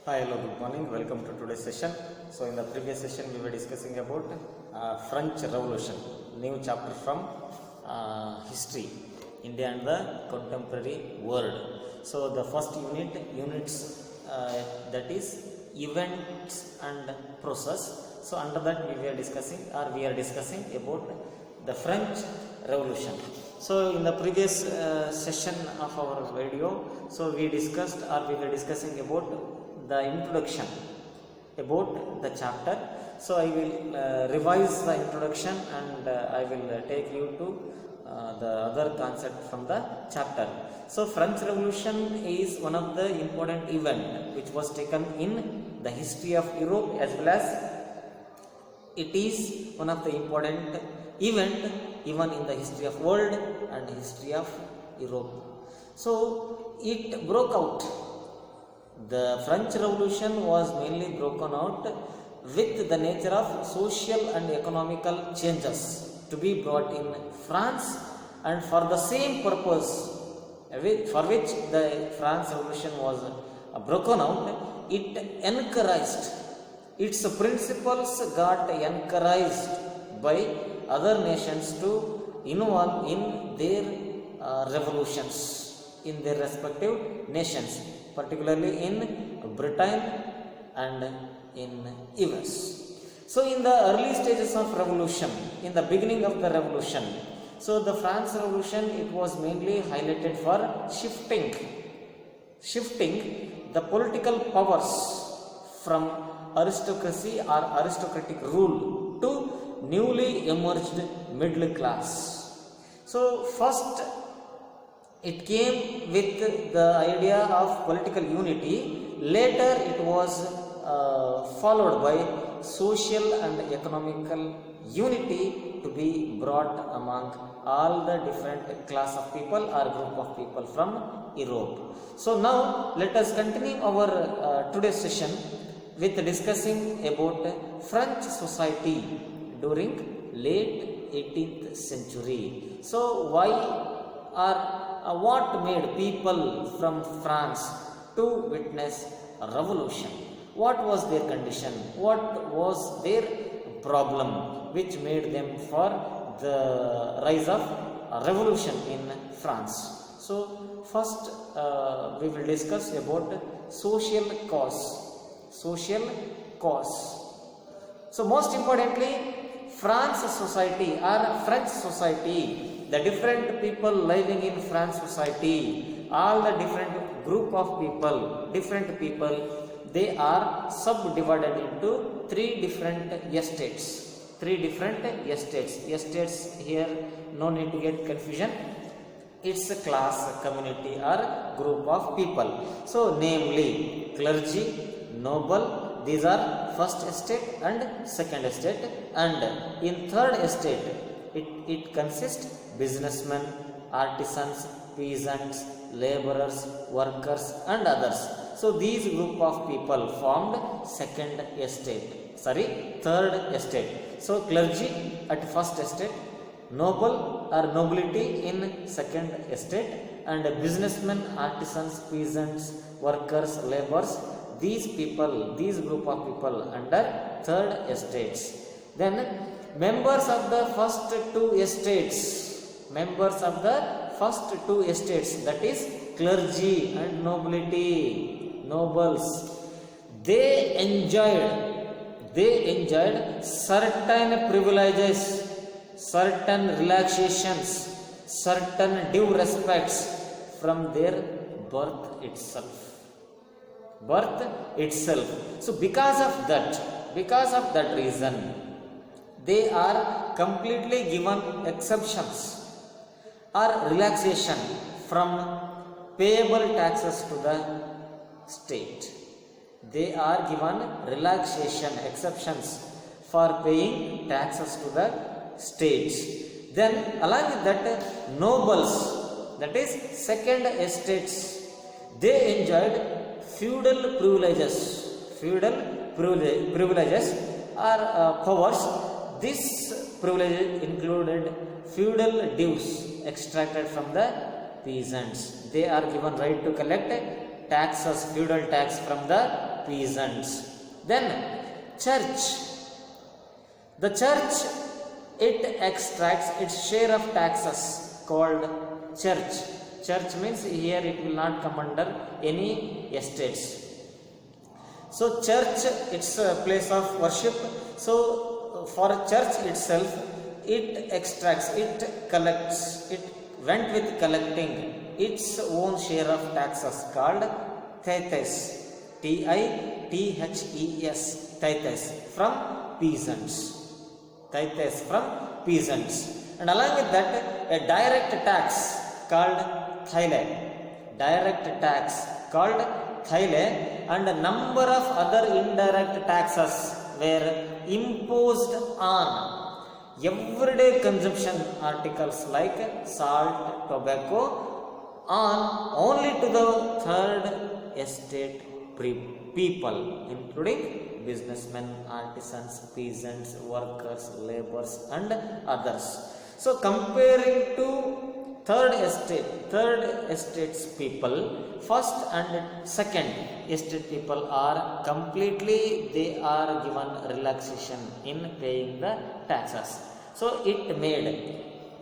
Hi, hello, good morning. Welcome to today's session. So, in the previous session, we were discussing about French Revolution, new chapter from history, India and the contemporary world. So, the first units that is events and process. So, under that we are discussing about the French Revolution. So, in the previous session of our video, so we were discussing about the introduction about the chapter. So I will revise the introduction and I will take you to the other concept from the chapter. So French Revolution is one of the important event which was taken in the history of Europe, as well as it is one of the important event even in the history of world and history of Europe. So it broke out. The French Revolution was mainly broken out with the nature of social and economical changes to be brought in France, and for the same purpose for which the France Revolution was broken out, it encouraged, its principles got encouraged by other nations to involve in their revolutions in their respective nations, particularly in Britain and in US. So in the early stages of revolution, in the beginning of the revolution, so the France Revolution, it was mainly highlighted for shifting the political powers from aristocracy or aristocratic rule to newly emerged middle class. So first it came with the idea of political unity. Later it was followed by social and economical unity to be brought among all the different class of people or group of people from Europe. So now let us continue our today's session with discussing about French society during late 18th century. So why or what made people from France to witness a revolution? What was their condition? What was their problem which made them for the rise of a revolution in France? So first we will discuss about social cause. So most importantly, France society or French society, the different people living in France society, all the different group of people, they are subdivided into three different estates. Estates here, no need to get confusion. It's a class, community or group of people. So namely clergy, noble, these are first estate and second estate, and in third estate it consists businessmen, artisans, peasants, laborers, workers and others. So these group of people formed third estate. So clergy at first estate, noble or nobility in second estate, and businessmen, artisans, peasants, workers, laborers, these group of people under third estates. Then members of the first two estates, that is clergy and nobles, they enjoyed certain privileges, certain relaxations, certain due respects from their birth itself. So because of that reason, they are completely given exceptions or relaxation from payable taxes to the state. They are given exceptions for paying taxes to the state. Then along with that, nobles, that is second estates, they enjoyed feudal privileges or powers. This privilege included feudal dues extracted from the peasants. They are given right to collect taxes, feudal tax from the peasants. Then church. The church, it extracts its share of taxes called church. Church means here it will not come under any estates. So church, it's a place of worship. So for church itself, it extracts, it collects, it went with collecting its own share of taxes called tithes, tithes, tithes from peasants, tithes from peasants. And along with that, a direct tax called thyle, direct tax called thyle, and a number of other indirect taxes were imposed on everyday consumption articles like salt, tobacco, on only to the third estate people, including businessmen, artisans, peasants, workers, laborers, and others. So comparing to third estate's people, first and second estate people are completely, they are given relaxation in paying the taxes. So it made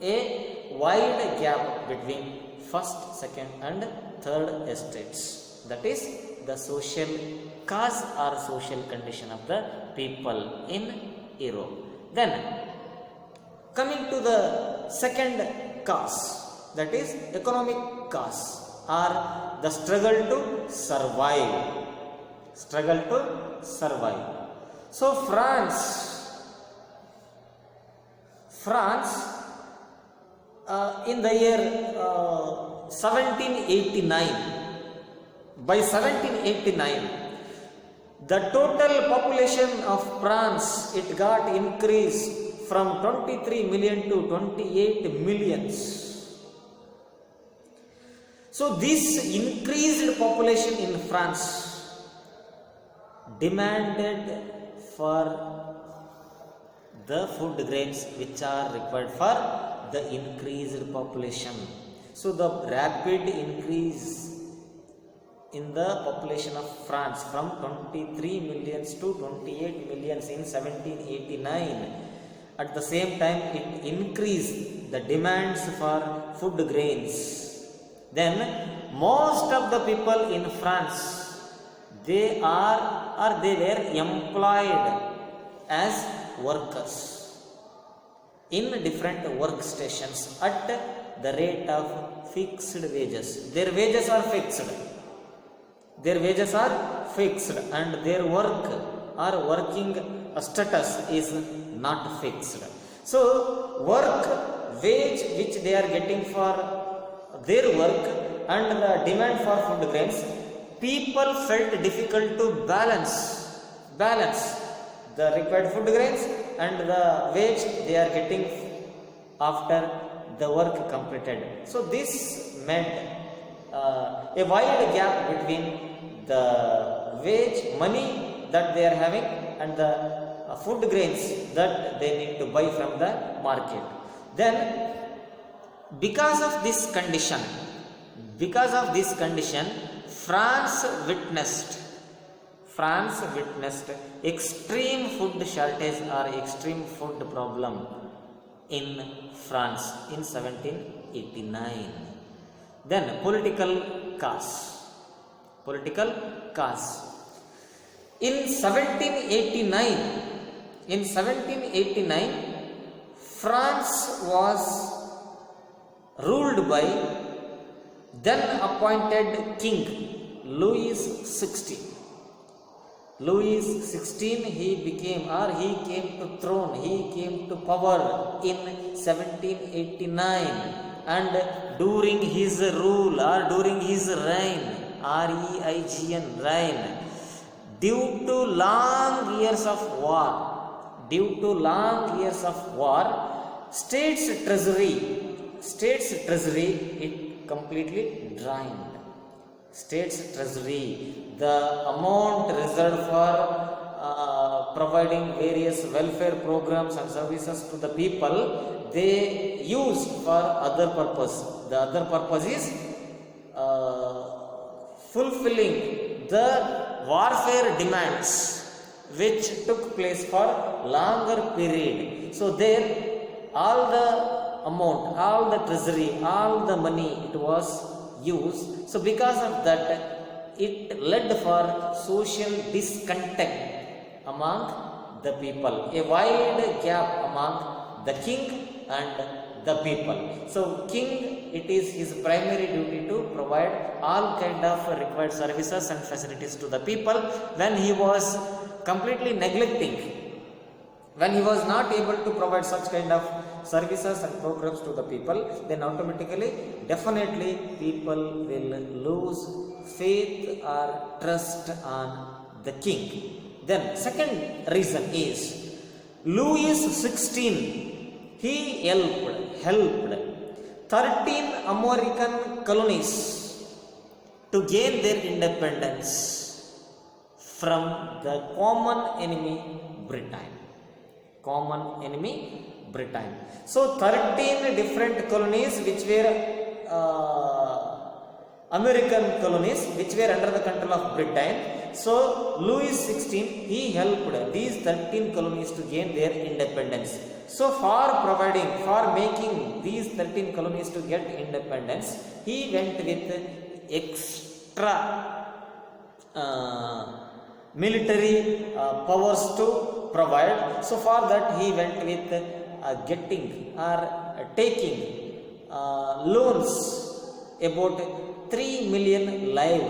a wide gap between first, second and third estates. That is the social cause or social condition of the people in Europe. Then coming to the second cause, that is economic cause, or the struggle to survive. Struggle to survive. So France in the year 1789, by 1789, the total population of France, it got increased from 23 million to 28 millions. So this increased population in France demanded for the food grains which are required for the increased population. So the rapid increase in the population of France from 23 millions to 28 millions in 1789. At the same time, it increased the demands for food grains. Then most of the people in France, they were employed as workers in different workstations at the rate of fixed wages. Their wages are fixed. Their wages are fixed, and their work or working status is not fixed. So work wage which they are getting for their work and the demand for food grains, people felt difficult to balance the required food grains and the wage they are getting after the work completed. So this made a wide gap between the wage money that they are having and the food grains that they need to buy from the market. Then because of this condition, France witnessed extreme food shortage or extreme food problem in France in 1789. Then political cause. In 1789, France was ruled by then appointed king Louis XVI. He came to throne, he came to power in 1789, and during his rule or during his reign, reign, due to long years of war, state's treasury it completely drained. State's treasury, the amount reserved for providing various welfare programs and services to the people, they used for other purpose. The other purpose is fulfilling the warfare demands which took place for longer period. So there all the amount, all the treasury, all the money it was used. So because of that it led for social discontent among the people, a wide gap among the king and the people. So king, it is his primary duty to provide all kind of required services and facilities to the people. When he was completely neglecting, when he was not able to provide such kind of services and programs to the people, then automatically, definitely people will lose faith or trust on the king. Then second reason is Louis XVI, he helped 13 American colonies to gain their independence from the common enemy Britain. Common enemy Britain. So 13 different colonies which were American colonies which were under the control of Britain. So Louis XVI, he helped these 13 colonies to gain their independence. So for making these 13 colonies to get independence, he went with extra military powers to provide. So for that he went with getting or taking loans about 3 million live,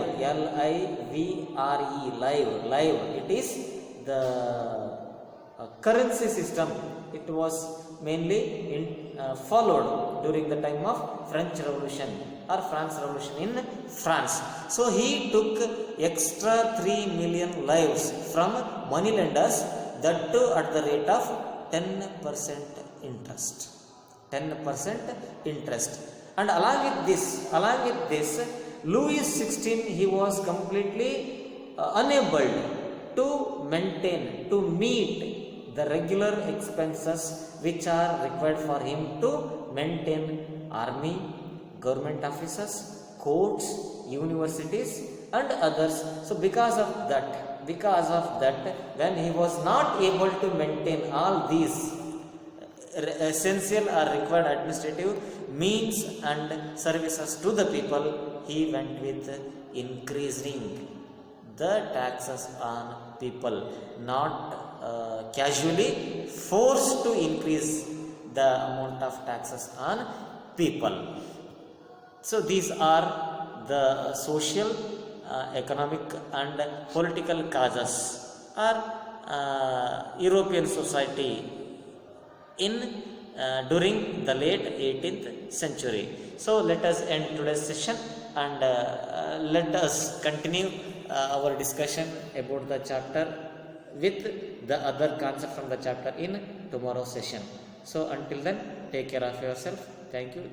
live. It is the currency system. It was mainly followed during the time of French Revolution or France Revolution in France. So he took extra 3 million lives from moneylenders, that too at the rate of 10% interest. 10% interest. And along with this, Louis XVI, he was completely unable to meet the regular expenses which are required for him to maintain army, government offices, courts, universities and others. So because of that, when he was not able to maintain all these essential or required administrative means and services to the people, he went with increasing the taxes on people, not casually forced to increase the amount of taxes on people. So these are the social, economic and political causes or European society in during the late 18th century. So let us end today's session and let us continue our discussion about the chapter with the other concept from the chapter in tomorrow's session. So until then, take care of yourself. Thank you.